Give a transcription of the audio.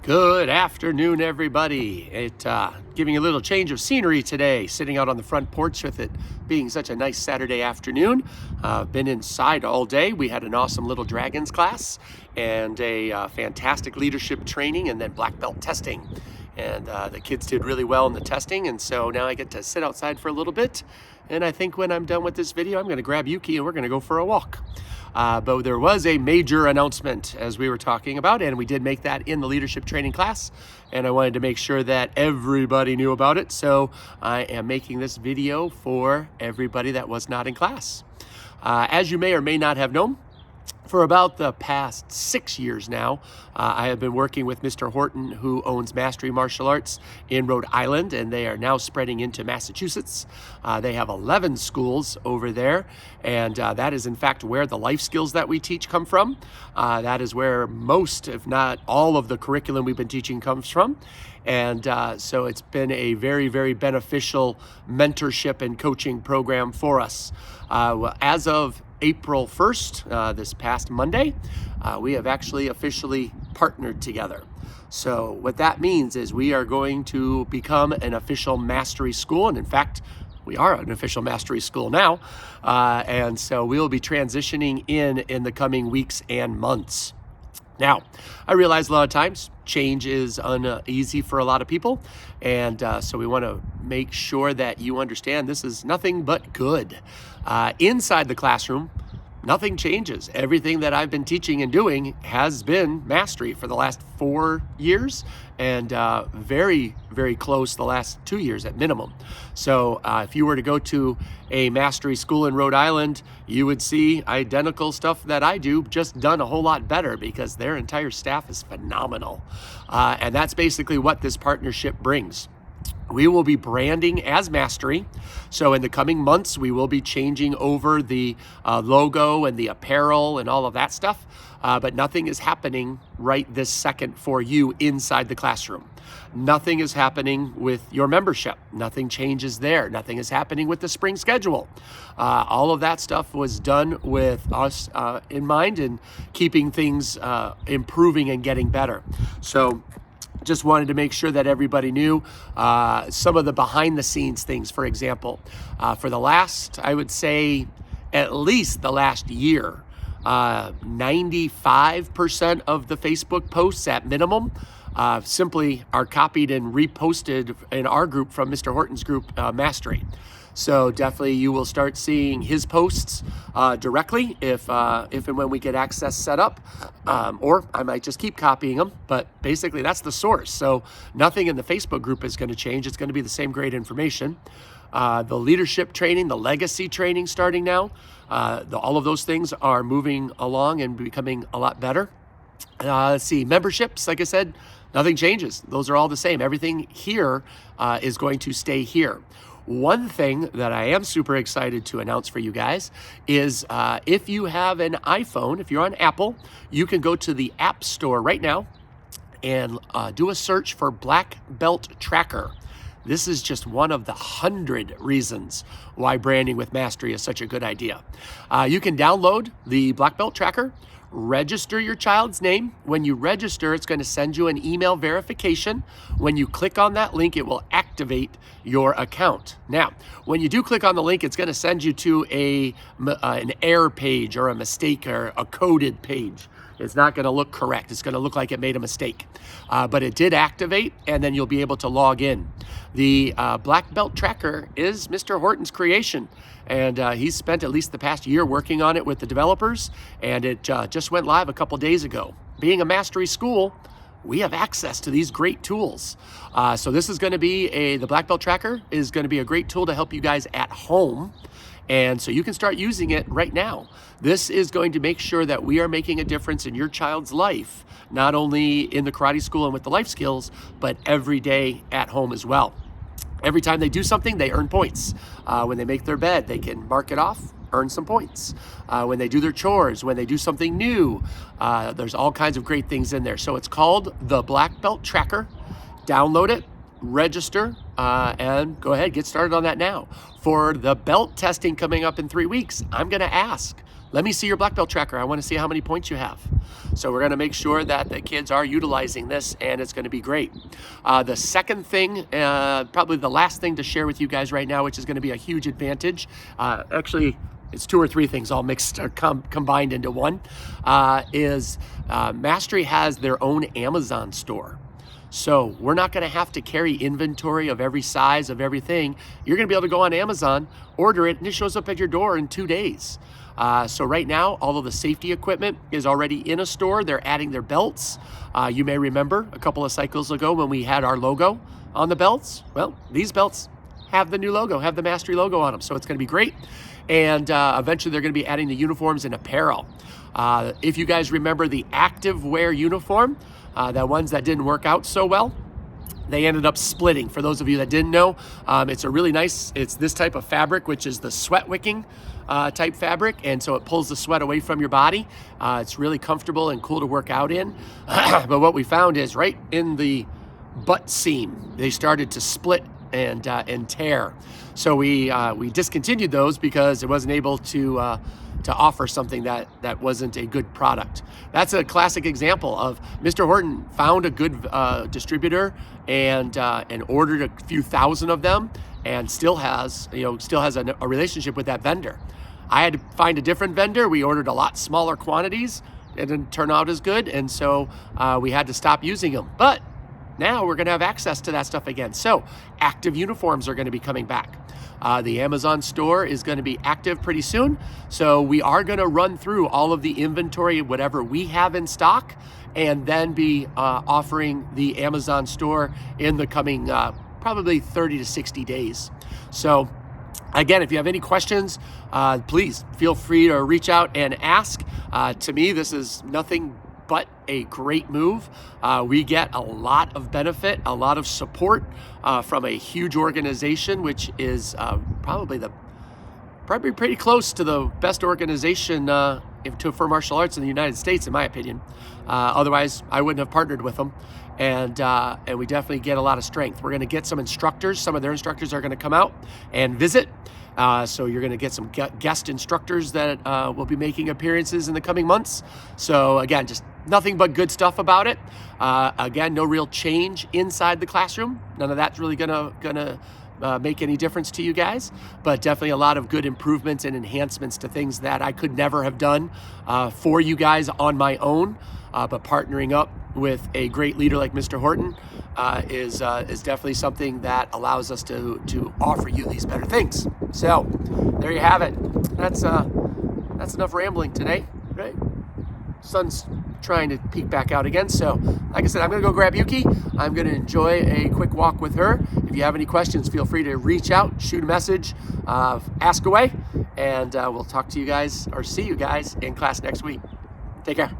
Good afternoon, everybody. Giving a little change of scenery today, sitting out on the front porch with it being such a nice Saturday afternoon. Been inside all day. We had an awesome little dragons class and a fantastic leadership training and then black belt testing. And the kids did really well in the testing, and so now I get to sit outside for a little bit. And I think when I'm done with this video, I'm going to grab Yuki and we're going to go for a walk. But there was a major announcement, as we were talking about, and we did make that in the leadership training class. And I wanted to make sure that everybody knew about it. So I am making this video for everybody that was not in class. As you may or may not have known, for about the past 6 years now, I have been working with Mr. Horton, who owns Mastery Martial Arts in Rhode Island, and they are now spreading into Massachusetts. They have 11 schools over there, and that is in fact where the life skills that we teach come from. That is where most, if not all, of the curriculum we've been teaching comes from. And so it's been a very, very beneficial mentorship and coaching program for us. As of April 1st, this past Monday, we have actually officially partnered together. So what that means is we are going to become an official mastery school. And in fact, we are an official mastery school now. And so we'll be transitioning in the coming weeks and months. Now, I realize a lot of times change is uneasy for a lot of people, and so we want to make sure that you understand this is nothing but good. Inside the classroom, nothing changes. Everything that I've been teaching and doing has been mastery for the last 4 years, and very, very close the last 2 years at minimum. So if you were to go to a mastery school in Rhode Island, you would see identical stuff that I do, just done a whole lot better because their entire staff is phenomenal. And that's basically what this partnership brings. We will be branding as Mastery. So in the coming months, we will be changing over the logo and the apparel and all of that stuff. But nothing is happening right this second for you inside the classroom. Nothing is happening with your membership. Nothing changes there. Nothing is happening with the spring schedule. All of that stuff was done with us in mind and keeping things improving and getting better. So just wanted to make sure that everybody knew some of the behind the scenes things. For example, for the last, I would say at least the last year, 95% of the Facebook posts at minimum simply are copied and reposted in our group from Mr. Horton's group, Mastery. So definitely you will start seeing his posts directly if and when we get access set up, or I might just keep copying them, but basically that's the source. So nothing in the Facebook group is going to change. It's going to be the same great information. The leadership training, the legacy training starting now, all of those things are moving along and becoming a lot better. Let's see, memberships, like I said, nothing changes. Those are all the same. Everything here is going to stay here. One thing that I am super excited to announce for you guys is if you have an iPhone, if you're on Apple, you can go to the App Store right now and do a search for Black Belt Tracker. This is just one of the 100 reasons why branding with Mastery is such a good idea. You can download the Black Belt Tracker, register your child's name. When you register, it's going to send you an email verification. When you click on that link, it will activate your account. Now, when you do click on the link, it's going to send you to an error page or a mistake or a coded page. It's not going to look correct. It's going to look like it made a mistake. But it did activate, and then you'll be able to log in. The Black Belt Tracker is Mr. Horton's creation, and he's spent at least the past year working on it with the developers, and it just went live a couple days ago. Being a Mastery school, we have access to these great tools. So this is going to be the Black Belt Tracker is going to be a great tool to help you guys at home. And so you can start using it right now. This is going to make sure that we are making a difference in your child's life, not only in the karate school and with the life skills, but every day at home as well. Every time they do something, they earn points. When they make their bed, they can mark it off, earn some points. When they do their chores, when they do something new, there's all kinds of great things in there. So it's called the Black Belt Tracker. Download it, register, and go ahead, get started on that now. For the belt testing coming up in 3 weeks, I'm going to ask let me see your black belt tracker. I want to see how many points you have. So we're going to make sure that the kids are utilizing this, and it's going to be great. The second thing, probably the last thing to share with you guys right now, which is going to be a huge advantage, actually it's 2 or 3 things all mixed or combined into one, is Mastery has their own Amazon store. So we're not going to have to carry inventory of every size of everything. You're going to be able to go on Amazon, order it, and it shows up at your door in 2 days. So right now, all of the safety equipment is already in a store. They're adding their belts. You may remember a couple of cycles ago when we had our logo on the belts. Well, these belts have the new logo, have the Mastery logo on them. So it's going to be great. And eventually they're going to be adding the uniforms and apparel. If you guys remember the active wear uniform, the ones that didn't work out so well, they ended up splitting. For those of you that didn't know, it's a really nice, it's this type of fabric, which is the sweat wicking type fabric. And so it pulls the sweat away from your body. It's really comfortable and cool to work out in. But what we found is right in the butt seam, they started to split and tear. So we discontinued those because it wasn't able to offer something that wasn't a good product. That's a classic example of Mr. Horton found a good distributor and ordered a few thousand of them, and still has a relationship with that vendor. I had to find a different vendor. We ordered a lot smaller quantities. It didn't turn out as good, and so we had to stop using them. But now we're going to have access to that stuff again. So active uniforms are going to be coming back. The Amazon store is going to be active pretty soon. So we are going to run through all of the inventory, whatever we have in stock, and then be offering the Amazon store in the coming probably 30 to 60 days. So again, if you have any questions, please feel free to reach out and ask. To me, this is nothing but a great move. We get a lot of benefit, a lot of support from a huge organization, which is probably pretty close to the best organization for martial arts in the United States, in my opinion. Otherwise, I wouldn't have partnered with them. And we definitely get a lot of strength. We're going to get some instructors. Some of their instructors are going to come out and visit. So you're going to get some guest instructors that will be making appearances in the coming months. So again, just nothing but good stuff about it. Again, no real change inside the classroom. None of that's really gonna make any difference to you guys, but definitely a lot of good improvements and enhancements to things that I could never have done for you guys on my own. But partnering up with a great leader like Mr. Horton is definitely something that allows us to offer you these better things. So there you have it. That's enough rambling today, right? Sun's trying to peek back out again. So like I said, I'm gonna go grab Yuki. I'm gonna enjoy a quick walk with her. If you have any questions, feel free to reach out, shoot a message, ask away, and we'll talk to you guys or see you guys in class next week. Take care.